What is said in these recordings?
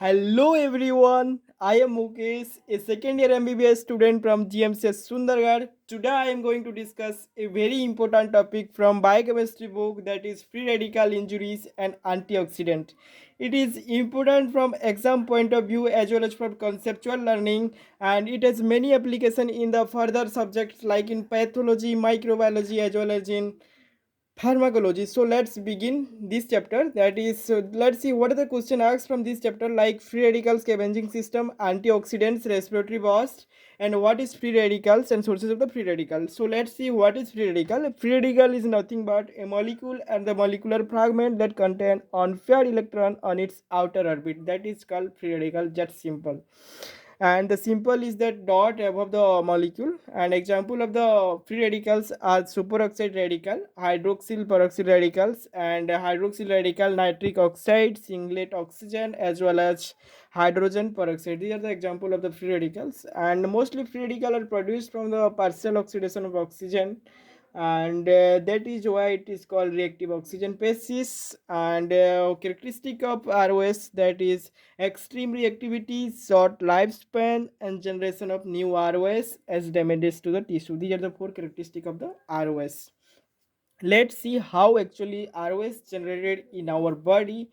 Hello everyone, I am Mukesh, a second year MBBS student from GMCS Sundargarh. Today I am going to discuss a very important topic from biochemistry book, that is free radical injuries and antioxidant. It is important from exam point of view as well as from conceptual learning, and it has many application in the further subjects like in pathology, microbiology as well as in pharmacology. So let's begin this chapter. That is, let's see what are the question asked from this chapter, like free radical scavenging system, antioxidants, respiratory burst, and what is free radicals and sources of the free radical. So let's see what is free radical. Free radical is nothing but a molecule and the molecular fragment that contain unpaired electron on its outer orbit. That is called free radical. Just simple, and the symbol is that dot above the molecule. And example of the free radicals are superoxide radical, hydroxyl peroxide radicals, and hydroxyl radical, nitric oxide, singlet oxygen, as well as hydrogen peroxide. These are the example of the free radicals, and mostly free radical are produced from the partial oxidation of oxygen, and that is why it is called reactive oxygen species. And characteristic of ROS, that is extreme reactivity, short lifespan, and generation of new ROS as damages to the tissue. These are the four characteristics of the ROS. Let's see how actually ROS generated in our body.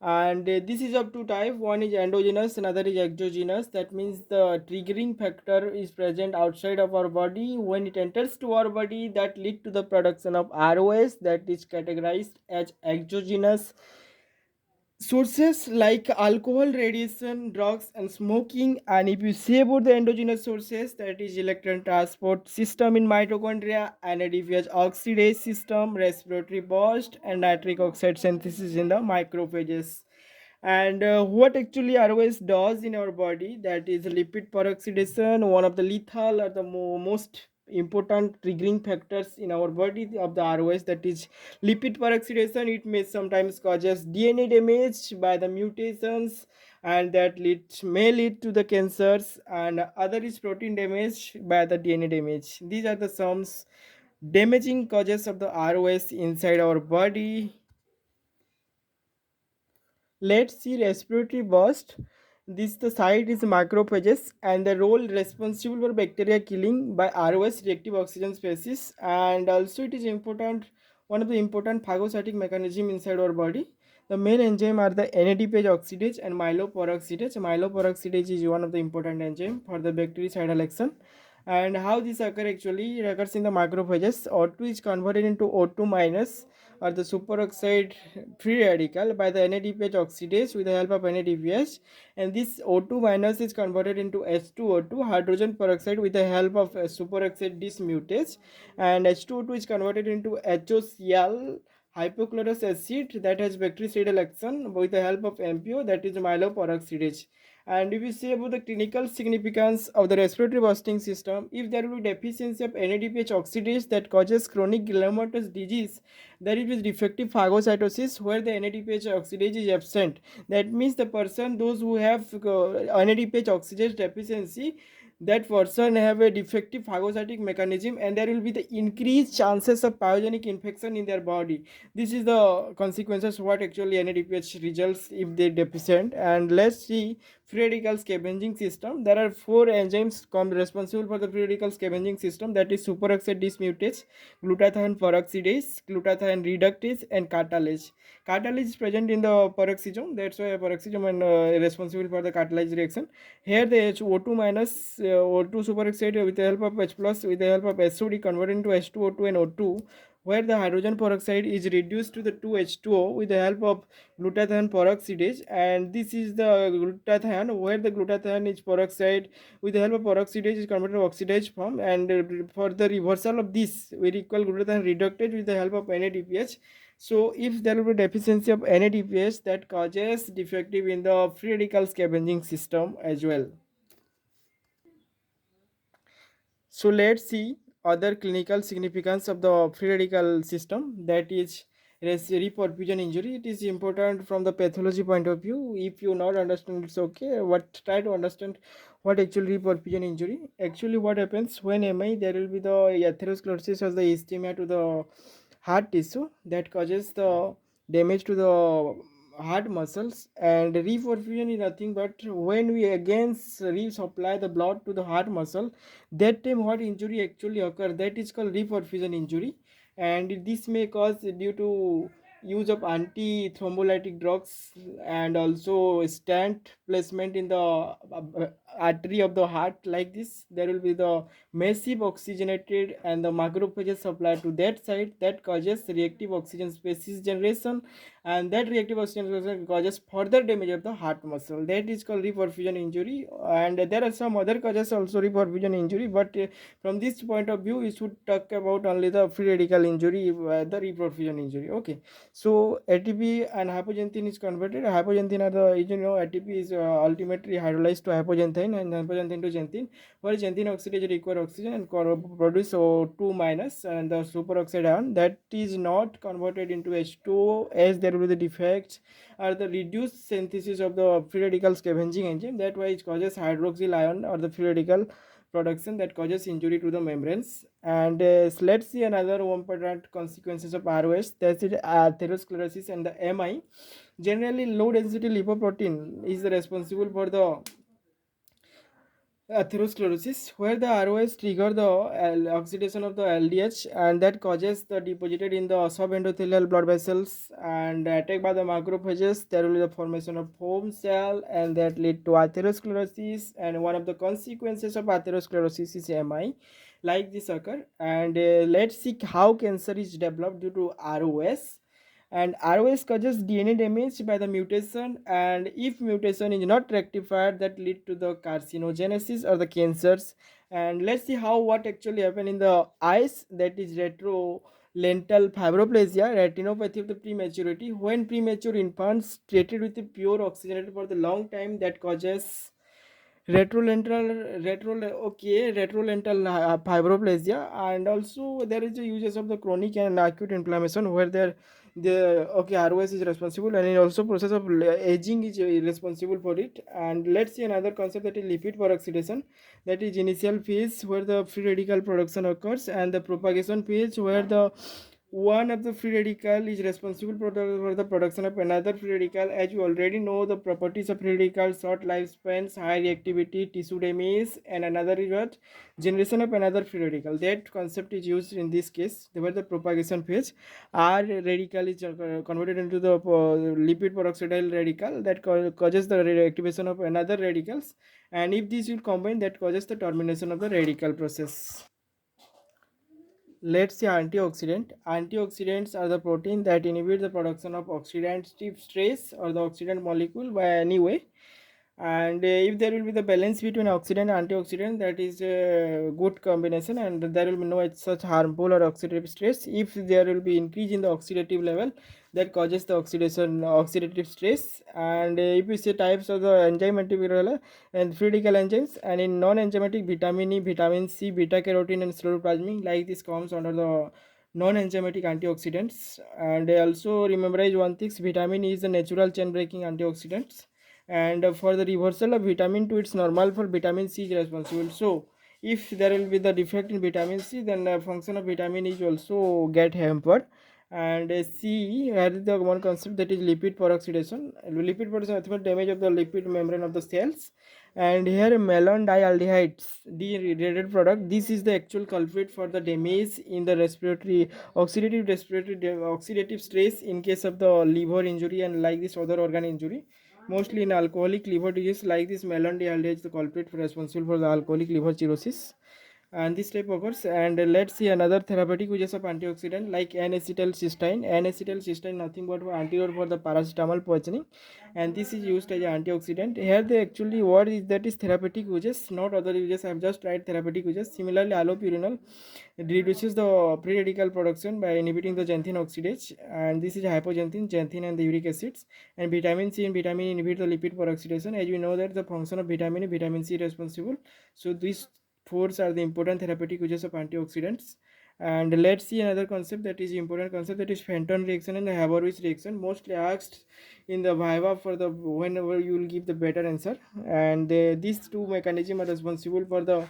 And this is of two type. One is endogenous, another is exogenous. That means the triggering factor is present outside of our body. When it enters to our body, that lead to the production of ROS, that is categorized as exogenous. Sources like alcohol, radiation, drugs, and smoking. And if you say about the endogenous sources, that is electron transport system in mitochondria, NADPH oxidase system, respiratory burst, and nitric oxide synthesis in the macrophages. And what actually ROS does in our body, that is lipid peroxidation, one of the lethal or the most important triggering factors in our body of the ROS, that is lipid peroxidation. It may sometimes causes DNA damage by the mutations, and that may lead to the cancers, and other is protein damage by the DNA damage. These are the some damaging causes of the ROS inside our body. Let's see respiratory burst. This the site is macrophages, and the role responsible for bacteria killing by ROS, reactive oxygen species. And also it is important, one of the important phagocytic mechanism inside our body. The main enzyme are the NADPH oxidase and myeloperoxidase. Myeloperoxidase is one of the important enzyme for the bactericidal action. And how this occur, actually it occurs in the macrophages. O2 is converted into O2 minus, or the superoxide free radical, by the NADPH oxidase with the help of NADPH, and this O2 minus is converted into H2O2 hydrogen peroxide with the help of superoxide dismutase, and H2O2 is converted into HOCl hypochlorous acid that has bactericidal action with the help of MPO, that is myeloperoxidase. And if you say about the clinical significance of the respiratory bursting system, if there will be deficiency of NADPH oxidase that causes chronic glomerular disease, there is defective phagocytosis where the NADPH oxidase is absent. That means the person, those who have NADPH oxidase deficiency, that person have a defective phagocytic mechanism, and there will be the increased chances of pyogenic infection in their body. This is the consequences what actually NADPH results if they deficient. And let's see free radical scavenging system. There are four enzymes responsible for the free radical scavenging system, that is superoxide dismutase, glutathione peroxidase, glutathione reductase, and catalase. Catalase is present in the peroxisome, that's why peroxisome and responsible for the catalase reaction. Here the O2 minus O2 superoxide with the help of H plus with the help of SOD converted into H2O2 and O2, where the hydrogen peroxide is reduced to the 2H2O with the help of glutathione peroxidase. And this is the glutathione, where the glutathione is peroxide with the help of peroxidase is converted to oxidase form. And for the reversal of this, we require glutathione reductate with the help of NADPH. So if there will be deficiency of NADPH, that causes defective in the free radical scavenging system as well. So let's see other clinical significance of the free radical system, that is reperfusion injury. It is important from the pathology point of view. If you not understand, it's okay. What try to understand what actually reperfusion injury. Actually, what happens when MI, there will be the atherosclerosis or the ischemia to the heart tissue that causes the damage to the heart muscles, and reperfusion is nothing but when we again resupply the blood to the heart muscle, that time what injury actually occur, that is called reperfusion injury. And this may cause due to use of anti-thrombolytic drugs, and also stent placement in the artery of the heart. Like this, there will be the massive oxygenated and the macrophages supply to that side, that causes reactive oxygen species generation, and that reactive oxygen generation causes further damage of the heart muscle. That is called reperfusion injury. And there are some other causes also reperfusion injury, but from this point of view we should talk about only the free radical injury, the reperfusion injury. Okay, so ATP and hypoxanthine is converted. Hypoxanthine are the, ATP is ultimately hydrolyzed to hypoxanthine and hypoxanthine to xanthine, where xanthine oxidase require oxygen and produce O2 minus and the superoxide ion, that is not converted into H2O, as there will be the defects or the reduced synthesis of the free radical scavenging enzyme. That why it causes hydroxyl ion or the free radical production, that causes injury to the membranes. And let's see another important consequences of ROS, that is atherosclerosis and the MI. Generally, low density lipoprotein is responsible for the atherosclerosis, where the ROS trigger the oxidation of the LDH, and that causes the deposited in the subendothelial blood vessels and attacked by the macrophages. There will be the formation of foam cell, and that lead to atherosclerosis. And one of the consequences of atherosclerosis is MI. Like this occur, and let's see how cancer is developed due to ROS. And ROS causes DNA damage by the mutation, and if mutation is not rectified, that lead to the carcinogenesis or the cancers. And let's see how what actually happen in the eyes, that is retrolental fibroplasia, retinopathy of the prematurity, when premature infants treated with the pure oxygenated for the long time, that causes retrolental fibroplasia. And also there is the uses of the chronic and acute inflammation, where there the ROS is responsible, and it also process of aging is responsible for it. And let's see another concept, that is lipid peroxidation, that is initial phase where the free radical production occurs, and the propagation phase where the one of the free radical is responsible for the production of another free radical. As you already know the properties of free radical: short lifespans, high reactivity, tissue damage. And another is what, generation of another free radical. That concept is used in this case, where the propagation phase, R radical is converted into the lipid peroxidyl radical, that causes the reactivation of another radicals. And if these will combine, that causes the termination of the radical process. Let's say antioxidant. Antioxidants are the protein that inhibit the production of oxidative stress or the oxidant molecule by any way. And if there will be the balance between oxidant and antioxidant, that is a good combination, and there will be no such harmful or oxidative stress. If there will be increase in the oxidative level, that causes the oxidative stress. And if we say types of the enzymatic and free radical enzymes, and in non-enzymatic, vitamin E, vitamin C, beta carotene, and sclerotoplasmin, like this comes under the non-enzymatic antioxidants. And also rememberize one thing: vitamin E is the natural chain breaking antioxidants, and for the reversal of vitamin 2 it's normal for vitamin C is responsible. So if there will be the defect in vitamin C, then the function of vitamin is also get hampered. And C has the one concept, that is lipid peroxidation. Lipid peroxidation is damage of the lipid membrane of the cells. And here malondialdehydes, the related product, this is the actual culprit for the damage in the oxidative stress in case of the liver injury and like this other organ injury. Mostly in alcoholic liver disease, like this malondialdehyde is the culprit responsible for the alcoholic liver cirrhosis, and this type occurs. And let's see another therapeutic uses of antioxidant, like N-acetylcysteine. N-acetylcysteine nothing but antidote for the paracetamol poisoning, and this is used as an antioxidant. Here they actually what is, that is therapeutic uses, not other uses. I have just tried therapeutic uses. Similarly, allopurinol, it reduces the free radical production by inhibiting the xanthine oxidase, and this is hypoxanthine, xanthine, and the uric acids. And vitamin C and vitamin E inhibit the lipid peroxidation. As we know that the function of vitamin E, vitamin C responsible. So these fours are the important therapeutic uses of antioxidants. And let's see another concept, that is important concept, that is Fenton reaction and the Haber-Witz reaction, mostly asked in the viva for the whenever you will give the better answer. And these two mechanisms are responsible for the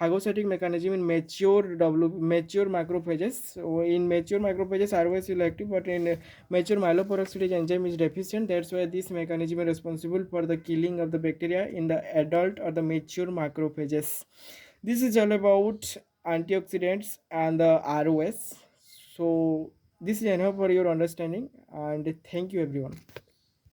phagocytic mechanism in mature macrophages. So in mature macrophages, ROS will active, but in mature myeloperoxidase enzyme is deficient. That's why this mechanism is responsible for the killing of the bacteria in the adult or the mature macrophages. This is all about antioxidants and the ROS. So this is enough for your understanding, and thank you everyone.